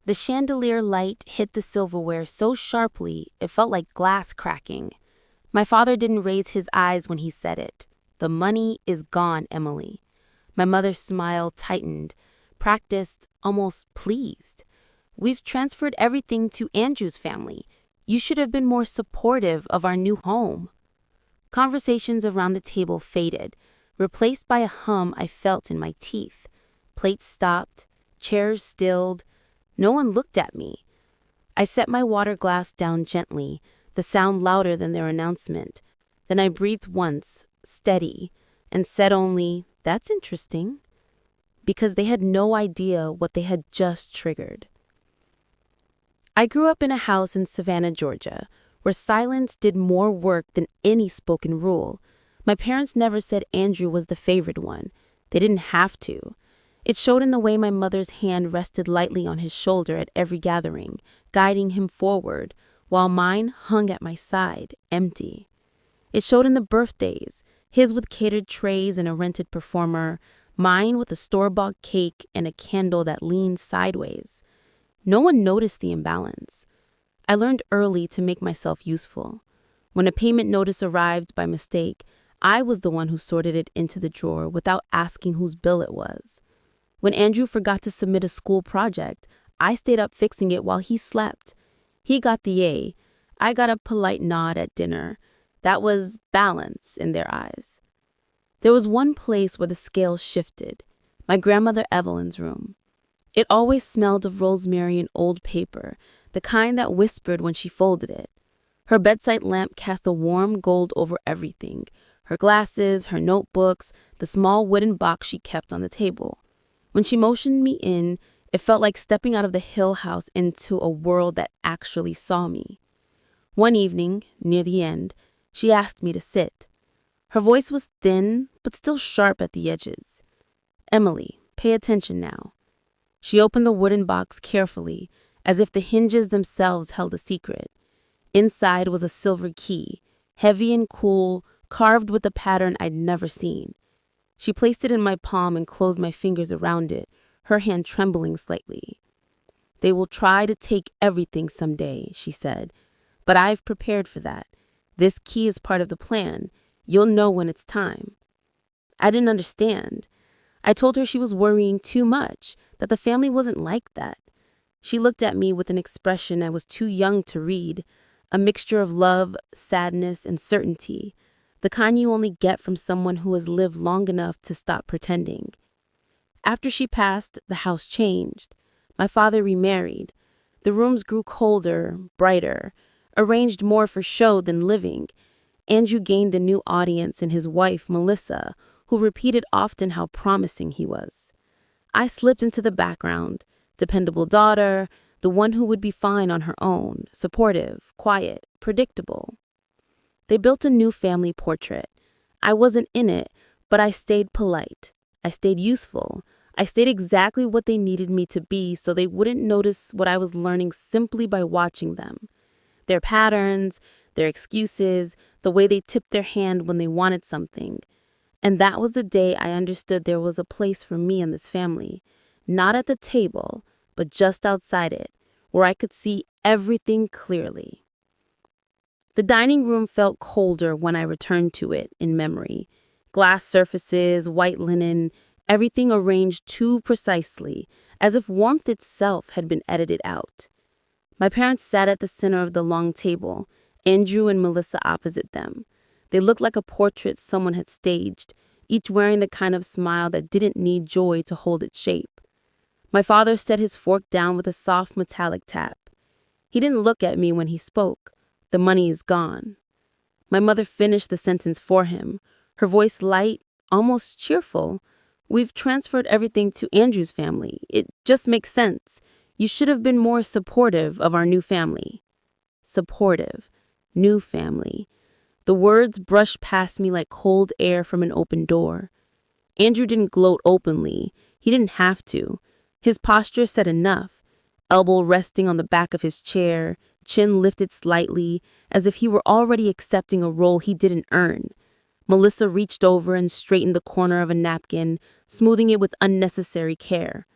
The chandelier light hit the silverware so sharply it felt like glass cracking. My father didn't raise his eyes when he said it. "The money is gone, Emily." My mother's smile tightened, practiced, almost pleased. "We've transferred everything to Andrew's family. You should have been more supportive of our new home." Conversations around the table faded, replaced by a hum I felt in my teeth. Plates stopped, chairs stilled. No one looked at me. I set my water glass down gently, the sound louder than their announcement. Then I breathed once, steady, and said only, "That's interesting," because they had no idea what they had just triggered. I grew up in a house in Savannah, Georgia, where silence did more work than any spoken rule. My parents never said Andrew was the favored one. They didn't have to. It showed in the way my mother's hand rested lightly on his shoulder at every gathering, guiding him forward, while mine hung at my side, empty. It showed in the birthdays, his with catered trays and a rented performer, mine with a store-bought cake and a candle that leaned sideways. No one noticed the imbalance. I learned early to make myself useful. When a payment notice arrived by mistake, I was the one who sorted it into the drawer without asking whose bill it was. When Andrew forgot to submit a school project, I stayed up fixing it while he slept. He got the A. I got a polite nod at dinner. That was balance in their eyes. There was one place where the scales shifted, my grandmother Evelyn's room. It always smelled of rosemary and old paper, the kind that whispered when she folded it. Her bedside lamp cast a warm gold over everything, her glasses, her notebooks, the small wooden box she kept on the table. When she motioned me in, it felt like stepping out of the Hill House into a world that actually saw me. One evening, near the end, she asked me to sit. Her voice was thin, but still sharp at the edges. "Emily, pay attention now." She opened the wooden box carefully, as if the hinges themselves held a secret. Inside was a silver key, heavy and cool, carved with a pattern I'd never seen. She placed it in my palm and closed my fingers around it, her hand trembling slightly. "They will try to take everything someday," she said, "but I've prepared for that. This key is part of the plan. You'll know when it's time." I didn't understand. I told her she was worrying too much, that the family wasn't like that. She looked at me with an expression I was too young to read, a mixture of love, sadness, and certainty, the kind you only get from someone who has lived long enough to stop pretending. After she passed, the house changed. My father remarried. The rooms grew colder, brighter, arranged more for show than living. Andrew gained a new audience in his wife, Melissa, who repeated often how promising he was. I slipped into the background, dependable daughter, the one who would be fine on her own, supportive, quiet, predictable. They built a new family portrait. I wasn't in it, but I stayed polite. I stayed useful. I stayed exactly what they needed me to be so they wouldn't notice what I was learning simply by watching them. Their patterns, their excuses, the way they tipped their hand when they wanted something. And that was the day I understood there was a place for me in this family, not at the table, but just outside it, where I could see everything clearly. The dining room felt colder when I returned to it in memory. Glass surfaces, white linen, everything arranged too precisely, as if warmth itself had been edited out. My parents sat at the center of the long table, Andrew and Melissa opposite them. They looked like a portrait someone had staged, each wearing the kind of smile that didn't need joy to hold its shape. My father set his fork down with a soft metallic tap. He didn't look at me when he spoke. "The money is gone." My mother finished the sentence for him, her voice light, almost cheerful. "We've transferred everything to Andrew's family. It just makes sense. You should have been more supportive of our new family." Supportive. New family. The words brushed past me like cold air from an open door. Andrew didn't gloat openly. He didn't have to. His posture said enough. Elbow resting on the back of his chair, chin lifted slightly, as if he were already accepting a role he didn't earn. Melissa reached over and straightened the corner of a napkin, smoothing it with unnecessary care.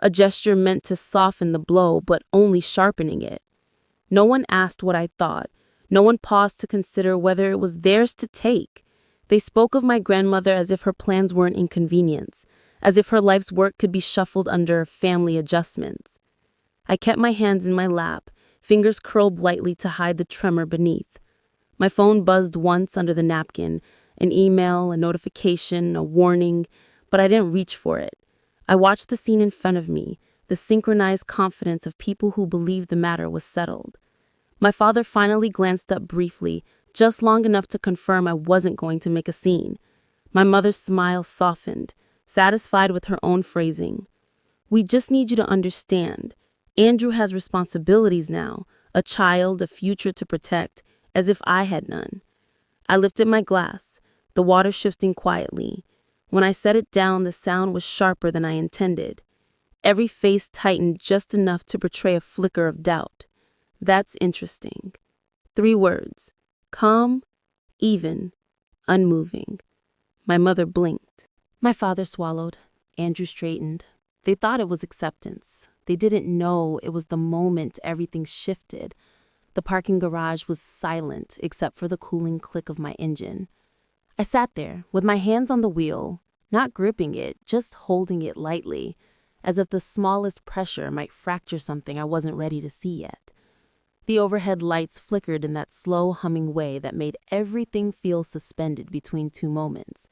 a gesture meant to soften the blow but only sharpening it. No one asked what I thought. No one paused to consider whether it was theirs to take. They spoke of my grandmother as if her plans were an inconvenience, as if her life's work could be shuffled under family adjustments. I kept my hands in my lap, fingers curled lightly to hide the tremor beneath. My phone buzzed once under the napkin, an email, a notification, a warning, but I didn't reach for it. I watched the scene in front of me, the synchronized confidence of people who believed the matter was settled. My father finally glanced up briefly, just long enough to confirm I wasn't going to make a scene. My mother's smile softened, satisfied with her own phrasing. "We just need you to understand. Andrew has responsibilities now, a child, a future to protect, as if I had none." I lifted my glass, the water shifting quietly. When I set it down, the sound was sharper than I intended. Every face tightened just enough to portray a flicker of doubt. That's interesting. 3 words: calm, even, unmoving. My mother blinked. My father swallowed. Andrew straightened. They thought it was acceptance. They didn't know it was the moment everything shifted. The parking garage was silent except for the cooling click of my engine. I sat there with my hands on the wheel, not gripping it, just holding it lightly, as if the smallest pressure might fracture something I wasn't ready to see yet. The overhead lights flickered in that slow humming way that made everything feel suspended between 2 moments.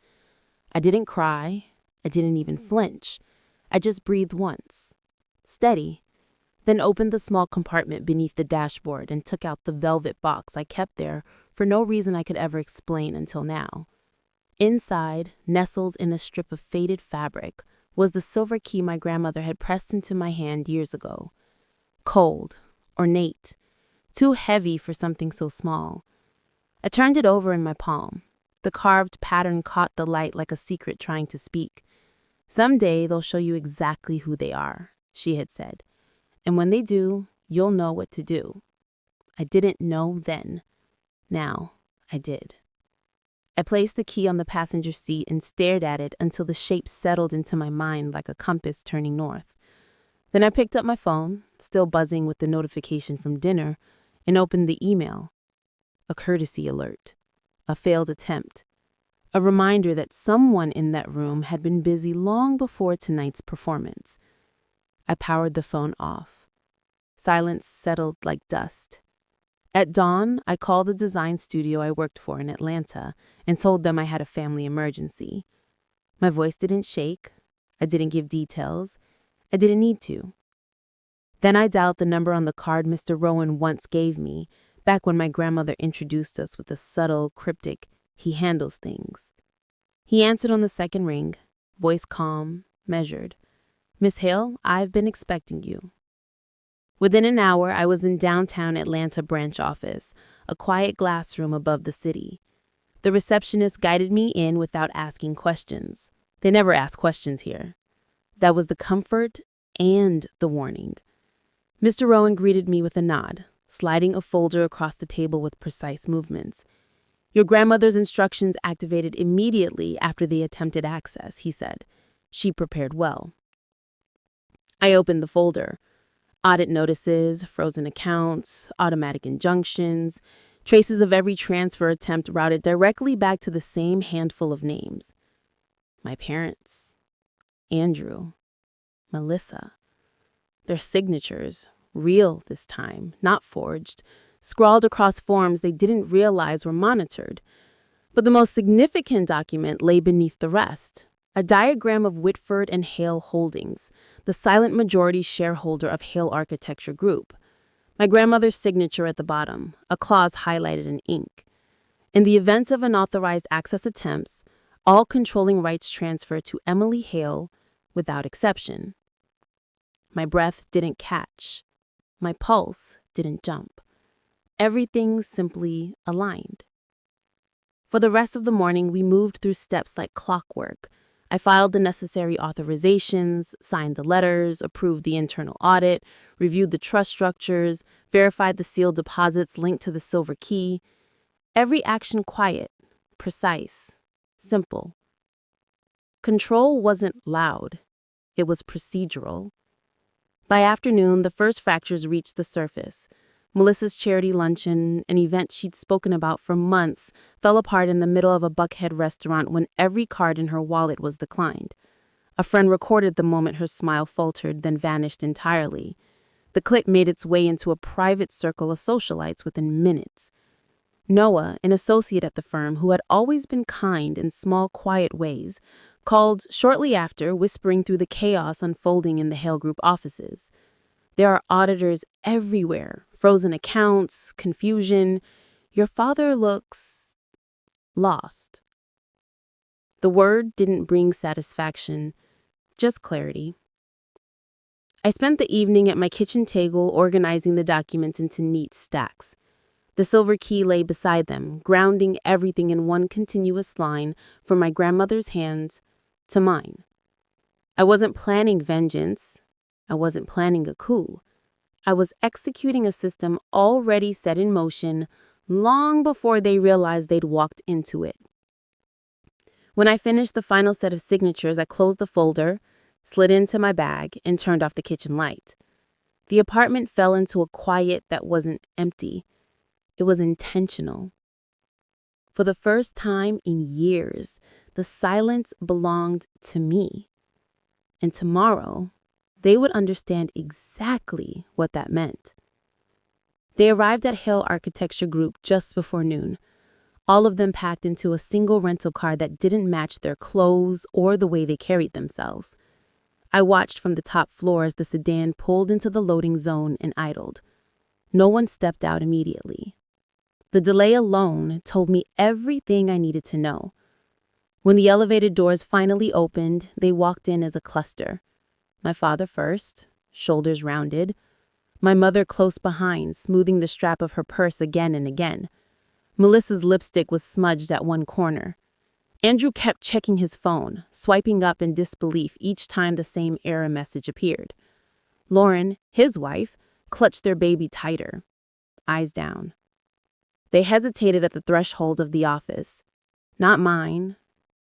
I didn't cry. I didn't even flinch. I just breathed once. Steady. Then opened the small compartment beneath the dashboard and took out the velvet box I kept there for no reason I could ever explain until now. Inside, nestled in a strip of faded fabric, was the silver key my grandmother had pressed into my hand years ago. Cold, ornate, too heavy for something so small. I turned it over in my palm. The carved pattern caught the light like a secret trying to speak. "Someday they'll show you exactly who they are," she had said. "And when they do, you'll know what to do." I didn't know then. Now, I did. I placed the key on the passenger seat and stared at it until the shape settled into my mind like a compass turning north. Then I picked up my phone, still buzzing with the notification from dinner, and opened the email. A courtesy alert. A failed attempt. A reminder that someone in that room had been busy long before tonight's performance. I powered the phone off. Silence settled like dust. At dawn, I called the design studio I worked for in Atlanta and told them I had a family emergency. My voice didn't shake. I didn't give details. I didn't need to. Then I dialed the number on the card Mr. Rowan once gave me, back when my grandmother introduced us with a subtle, cryptic, "He handles things." He answered on the second ring, voice calm, measured. "Miss Hale, I've been expecting you." Within an hour, I was in downtown Atlanta branch office, a quiet glass room above the city. The receptionist guided me in without asking questions. They never ask questions here. That was the comfort and the warning. Mr. Rowan greeted me with a nod, sliding a folder across the table with precise movements. "Your grandmother's instructions activated immediately after the attempted access," he said. "She prepared well." I opened the folder. Audit notices, frozen accounts, automatic injunctions, traces of every transfer attempt routed directly back to the same handful of names. My parents, Andrew, Melissa. Their signatures, real this time, not forged, scrawled across forms they didn't realize were monitored. But the most significant document lay beneath the rest. A diagram of Whitford and Hale Holdings, the silent majority shareholder of Hale Architecture Group. My grandmother's signature at the bottom, a clause highlighted in ink. In the event of unauthorized access attempts, all controlling rights transfer to Emily Hale without exception. My breath didn't catch. My pulse didn't jump. Everything simply aligned. For the rest of the morning, we moved through steps like clockwork. I filed the necessary authorizations, signed the letters, approved the internal audit, reviewed the trust structures, verified the sealed deposits linked to the silver key. Every action quiet, precise, simple. Control wasn't loud. It was procedural. By afternoon, the first fractures reached the surface. Melissa's charity luncheon, an event she'd spoken about for months, fell apart in the middle of a Buckhead restaurant when every card in her wallet was declined. A friend recorded the moment her smile faltered, then vanished entirely. The clip made its way into a private circle of socialites within minutes. Noah, an associate at the firm who had always been kind in small, quiet ways, called shortly after, whispering through the chaos unfolding in the Hale Group offices. There are auditors everywhere, frozen accounts, confusion. Your father looks lost. The word didn't bring satisfaction, just clarity. I spent the evening at my kitchen table organizing the documents into neat stacks. The silver key lay beside them, grounding everything in one continuous line from my grandmother's hands to mine. I wasn't planning vengeance. I wasn't planning a coup. I was executing a system already set in motion long before they realized they'd walked into it. When I finished the final set of signatures, I closed the folder, slid into my bag, and turned off the kitchen light. The apartment fell into a quiet that wasn't empty. It was intentional. For the first time in years, the silence belonged to me. And tomorrow, they would understand exactly what that meant. They arrived at Hale Architecture Group just before noon, all of them packed into a single rental car that didn't match their clothes or the way they carried themselves. I watched from the top floor as the sedan pulled into the loading zone and idled. No one stepped out immediately. The delay alone told me everything I needed to know. When the elevator doors finally opened, they walked in as a cluster. My father first, shoulders rounded. My mother close behind, smoothing the strap of her purse again and again. Melissa's lipstick was smudged at one corner. Andrew kept checking his phone, swiping up in disbelief each time the same error message appeared. Lauren, his wife, clutched their baby tighter, eyes down. They hesitated at the threshold of the office. Not mine,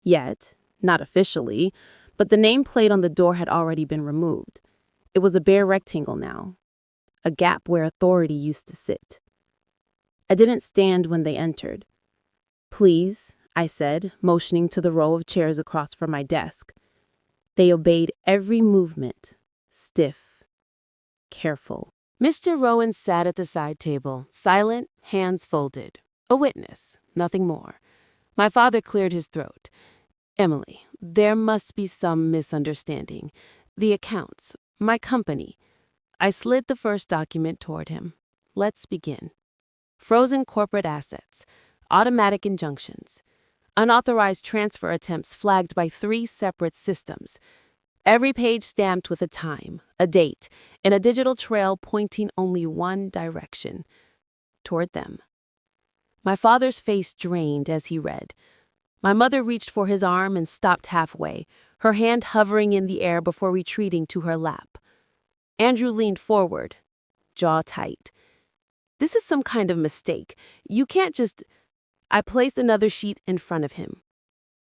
yet, not officially, but the nameplate on the door had already been removed. It was a bare rectangle now, a gap where authority used to sit. I didn't stand when they entered. "Please," I said, motioning to the row of chairs across from my desk. They obeyed every movement, stiff, careful. Mr. Rowan sat at the side table, silent, hands folded. A witness, nothing more. My father cleared his throat. "Emily, there must be some misunderstanding. The accounts, my company." I slid the first document toward him. "Let's begin. Frozen corporate assets, automatic injunctions, unauthorized transfer attempts flagged by 3 separate systems. Every page stamped with a time, a date, and a digital trail pointing only one direction, toward them." My father's face drained as he read. My mother reached for his arm and stopped halfway, her hand hovering in the air before retreating to her lap. Andrew leaned forward, jaw tight. "This is some kind of mistake. You can't just—" I placed another sheet in front of him.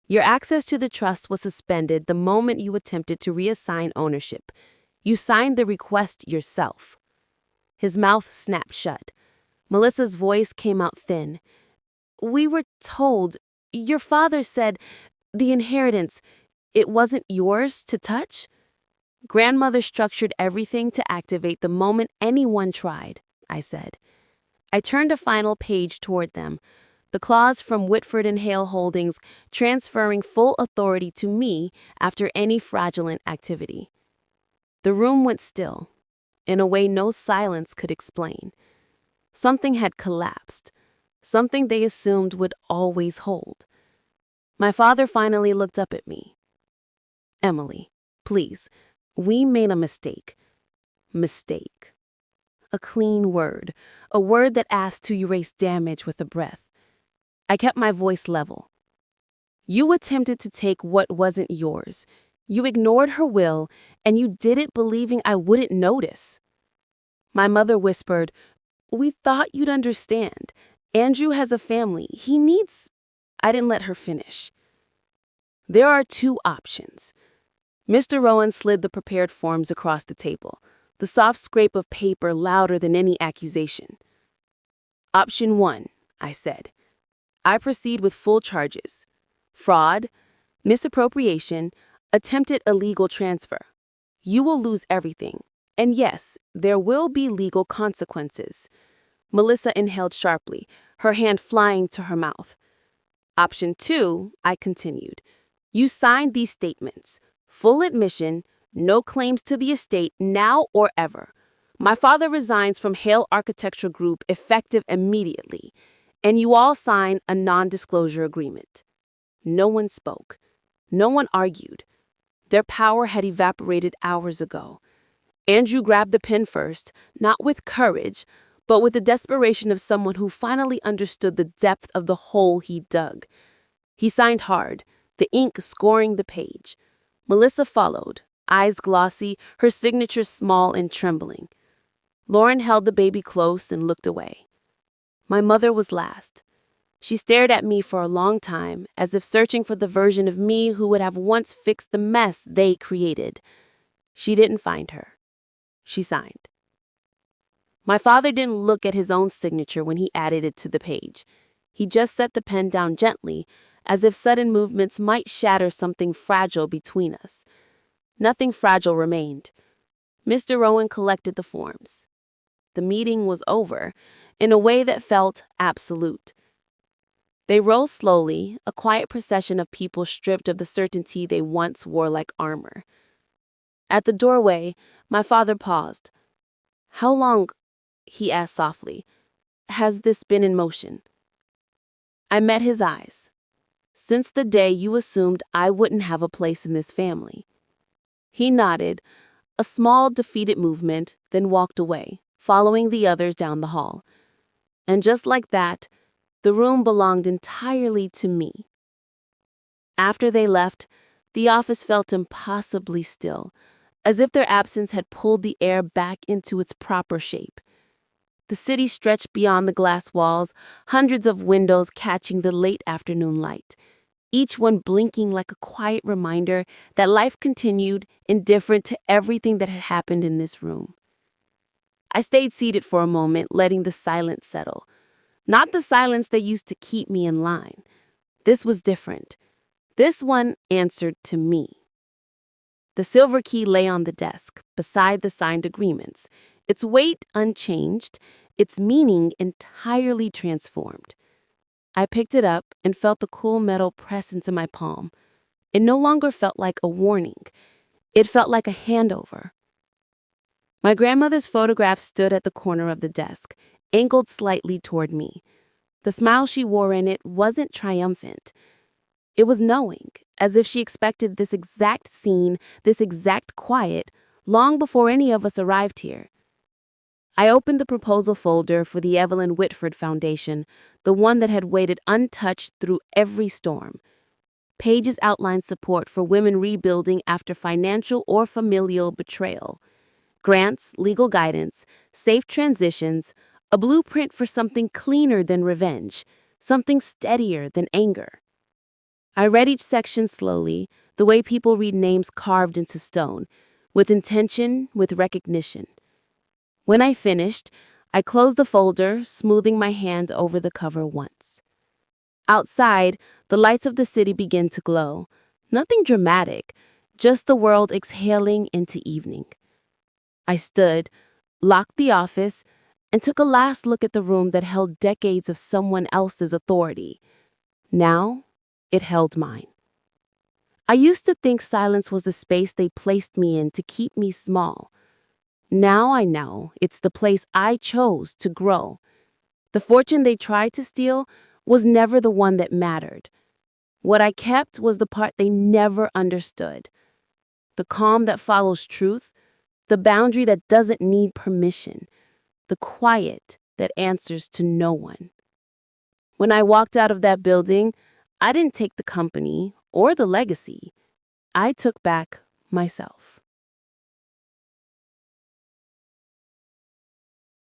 "Your access to the trust was suspended the moment you attempted to reassign ownership. You signed the request yourself." His mouth snapped shut. Melissa's voice came out thin. "We were told, your father said, the inheritance, it wasn't yours to touch?" "Grandmother structured everything to activate the moment anyone tried," I said. I turned a final page toward them. The clause from Whitford and Hale Holdings transferring full authority to me after any fraudulent activity. The room went still, in a way no silence could explain. Something had collapsed, something they assumed would always hold. My father finally looked up at me. "Emily, please, we made a mistake." Mistake. A clean word, a word that asked to erase damage with a breath. I kept my voice level. "You attempted to take what wasn't yours. You ignored her will, and you did it believing I wouldn't notice." My mother whispered, "We thought you'd understand. Andrew has a family. He needs—" I didn't let her finish. "There are 2 options." Mr. Rowan slid the prepared forms across the table. the soft scrape of paper louder than any accusation. Option 1, I said. I proceed with full charges: fraud, misappropriation, attempted illegal transfer. You will lose everything. And yes, there will be legal consequences. Melissa inhaled sharply, her hand flying to her mouth. Option 2, I continued. You signed these statements. Full admission, no claims to the estate now or ever. My father resigns from Hale Architecture Group effective immediately, and you all sign a non-disclosure agreement. No one spoke. No one argued. Their power had evaporated hours ago. Andrew grabbed the pen first, not with courage, but with the desperation of someone who finally understood the depth of the hole he dug. He signed hard, the ink scoring the page. Melissa followed, eyes glossy, her signature small and trembling. Lauren held the baby close and looked away. My mother was last. She stared at me for a long time, as if searching for the version of me who would have once fixed the mess they created. She didn't find her. She signed. My father didn't look at his own signature when he added it to the page. He just set the pen down gently, as if sudden movements might shatter something fragile between us. Nothing fragile remained. Mr. Rowan collected the forms. The meeting was over, in a way that felt absolute. They rose slowly, a quiet procession of people stripped of the certainty they once wore like armor. At the doorway, my father paused. How long, he asked softly, has this been in motion? I met his eyes. Since the day you assumed I wouldn't have a place in this family. He nodded, a small, defeated movement, then walked away, following the others down the hall. And just like that, the room belonged entirely to me. After they left, the office felt impossibly still, as if their absence had pulled the air back into its proper shape. The city stretched beyond the glass walls, hundreds of windows catching the late afternoon light, each one blinking like a quiet reminder that life continued, indifferent to everything that had happened in this room. I stayed seated for a moment, letting the silence settle. Not the silence that used to keep me in line. This was different. This one answered to me. The silver key lay on the desk, beside the signed agreements, its weight unchanged, its meaning entirely transformed. I picked it up and felt the cool metal press into my palm. It no longer felt like a warning. It felt like a handover. My grandmother's photograph stood at the corner of the desk, angled slightly toward me. The smile she wore in it wasn't triumphant. It was knowing, as if she expected this exact scene, this exact quiet, long before any of us arrived here. I opened the proposal folder for the Evelyn Whitford Foundation, the one that had waited untouched through every storm. Pages outlined support for women rebuilding after financial or familial betrayal. Grants, legal guidance, safe transitions, a blueprint for something cleaner than revenge, something steadier than anger. I read each section slowly, the way people read names carved into stone, with intention, with recognition. When I finished, I closed the folder, smoothing my hand over the cover once. Outside, the lights of the city began to glow. Nothing dramatic, just the world exhaling into evening. I stood, locked the office, and took a last look at the room that held decades of someone else's authority. Now, it held mine. I used to think silence was a space they placed me in to keep me small. Now I know it's the place I chose to grow. The fortune they tried to steal was never the one that mattered. What I kept was the part they never understood. The calm that follows truth, the boundary that doesn't need permission, the quiet that answers to no one. When I walked out of that building, I didn't take the company or the legacy. I took back myself.